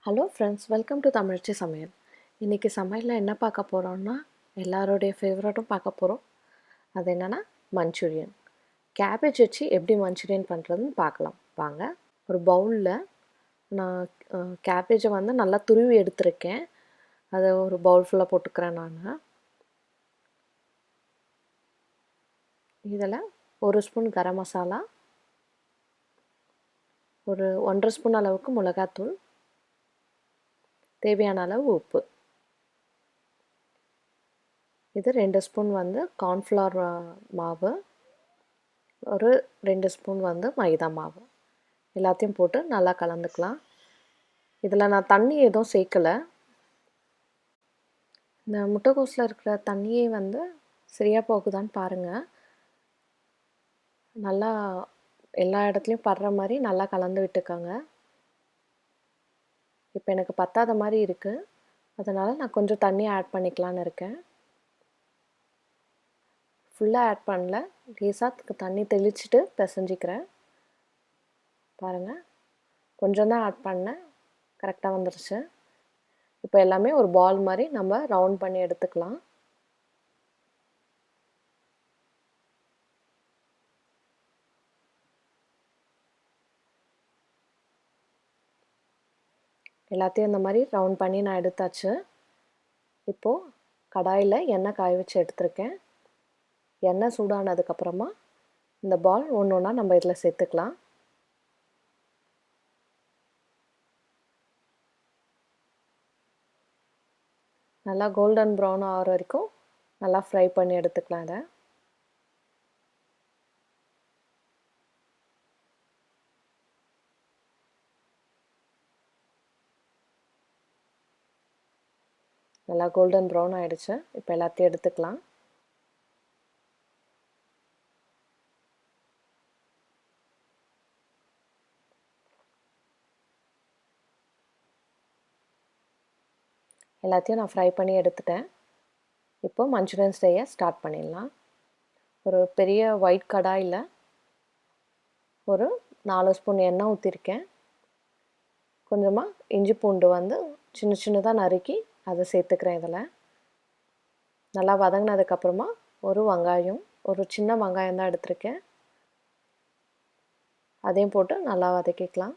Hello friends, welcome to தமிழ்ச்சி சமையல். இன்றைக்கி சமையலில் என்ன பார்க்க போகிறோன்னா, எல்லாரோடைய ஃபேவரட்டும் பார்க்க போகிறோம். அது என்னென்னா மஞ்சூரியன். கேபேஜ் வச்சு எப்படி மஞ்சூரியன் பண்ணுறதுன்னு பார்க்கலாம் வாங்க. ஒரு பவுலில் நான் கேபேஜை வந்து நல்லா துருவி எடுத்திருக்கேன். அதை ஒரு பவுல் ஃபுல்லாக போட்டுக்கிறேன் நான். இதில் ஒரு ஸ்பூன் கரம் மசாலா, ஒரு 1.5 ஸ்பூன் அளவுக்கு மிளகாத்தூள், தேவையான அளவு உப்பு. இது 2 ஸ்பூன் வந்து கார்ன்ஃப்ளவர் மாவு, ஒரு 2 ஸ்பூன் வந்து மைதா மாவு. எல்லாத்தையும் போட்டு நல்லா கலந்துக்கலாம். இதில் நான் தண்ணி எதுவும் சேர்க்கலை. இந்த முட்டைக்கோஸில் இருக்கிற தண்ணியே வந்து சரியாக போகுதான்னு பாருங்கள். நல்லா எல்லா இடத்துலையும் படுற மாதிரி நல்லா கலந்து விட்டுக்கோங்க. இப்போ எனக்கு பத்தாத மாதிரி இருக்குது, அதனால் நான் கொஞ்சம் தண்ணி ஆட் பண்ணிக்கலான்னு இருக்கேன். ஃபுல்லாக ஆட் பண்ணல, லேசாக தண்ணி தெளிச்சுட்டு பிசைஞ்சிக்கிறேன். பாருங்கள், கொஞ்சம் தான் ஆட் பண்ணேன், கரெக்டாக வந்துருச்சு. இப்போ எல்லாமே ஒரு பால் மாதிரி நம்ம ரவுண்ட் பண்ணி எடுத்துக்கலாம். எல்லாத்தையும் இந்த மாதிரி ரவுண்ட் பண்ணி நான் எடுத்தாச்சு. இப்போது கடாயில் எண்ணெய் காய வச்சு எடுத்திருக்கேன். எண்ணெய் சூடானதுக்கப்புறமா இந்த பால் ஒன்று ஒன்றா நம்ம இதில் சேர்த்துக்கலாம். நல்லா கோல்டன் ப்ரௌன் ஆகிற வரைக்கும் நல்லா ஃப்ரை பண்ணி எடுத்துக்கலாம். இதை நல்லா கோல்டன் ப்ரௌன் ஆகிடுச்சு. இப்போ எல்லாத்தையும் எடுத்துக்கலாம். எல்லாத்தையும் நான் ஃப்ரை பண்ணி எடுத்துட்டேன். இப்போ மஞ்சூரியன் செய்ய ஸ்டார்ட் பண்ணிடலாம். ஒரு பெரிய ஒயிட் கடாயில் ஒரு 4 ஸ்பூன் எண்ணெய் ஊற்றிருக்கேன். கொஞ்சமாக இஞ்சி பூண்டு வந்து சின்ன சின்னதாக நறுக்கி அதை சேர்த்துக்கிறேன். இதில் நல்லா வதங்கினதுக்கப்புறமா ஒரு வெங்காயம், ஒரு சின்ன வெங்காயம் தான் எடுத்திருக்கேன், அதையும் போட்டு நல்லா வதக்கிக்கலாம்.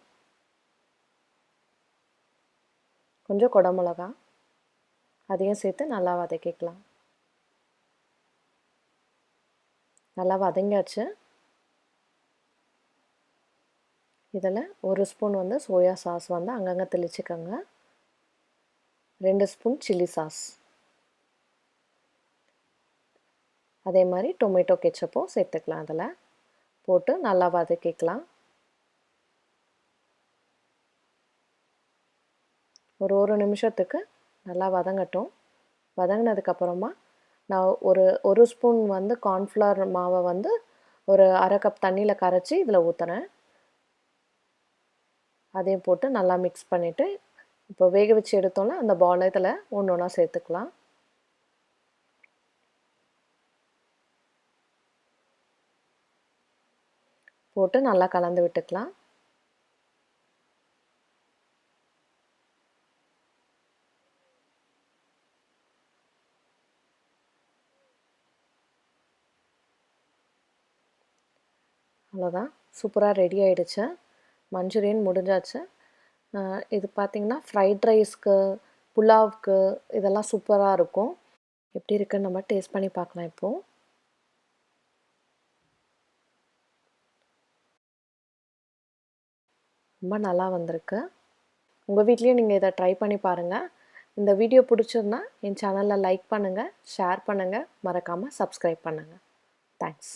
கொஞ்சம் குடமிளகா அதையும் சேர்த்து நல்லா வதக்கிக்கலாம். நல்லா வதங்கியாச்சு. இதில் ஒரு ஸ்பூன் வந்து சோயா சாஸ் வந்து அங்கங்கே தெளிச்சுக்கோங்க. 2 ஸ்பூன் சில்லி சாஸ், அதே மாதிரி டொமேட்டோ கெச்சப்பும் சேர்த்துக்கலாம். அதில் போட்டு நல்லா வதக்கிக்கலாம். ஒரு நிமிஷத்துக்கு நல்லா வதங்கட்டும். வதங்கினதுக்கப்புறமா நான் ஒரு ஸ்பூன் வந்து கார்ன்ஃப்ளவர் மாவை வந்து ஒரு 1/2 கப் தண்ணியில் கரைச்சி இதில் ஊற்றுறேன். அதையும் போட்டு நல்லா மிக்ஸ் பண்ணிவிட்டு இப்போ வேக வச்சு எடுத்தோன்னா அந்த பாலை இதில் ஒன்று ஒன்றா சேர்த்துக்கலாம். போட்டு நல்லா கலந்து விட்டுக்கலாம். அவ்வளோதான், சூப்பராக ரெடி ஆகிடுச்சு. மஞ்சூரியன் முடிஞ்சாச்சு. இது பார்த்திங்கன்னா ஃப்ரைட் ரைஸ்க்கு, புலாவுக்கு இதெல்லாம் சூப்பராக இருக்கும். எப்படி இருக்குன்னு நம்ம டேஸ்ட் பண்ணி பார்க்கலாம். இப்போது ரொம்ப நல்லா வந்திருக்கு. உங்கள் வீட்லேயும் நீங்கள் இதை ட்ரை பண்ணி பாருங்கள். இந்த வீடியோ பிடிச்சிருந்தா என் சேனலில் லைக் பண்ணுங்கள், ஷேர் பண்ணுங்கள், மறக்காமல் சப்ஸ்கிரைப் பண்ணுங்கள். தேங்க்ஸ்.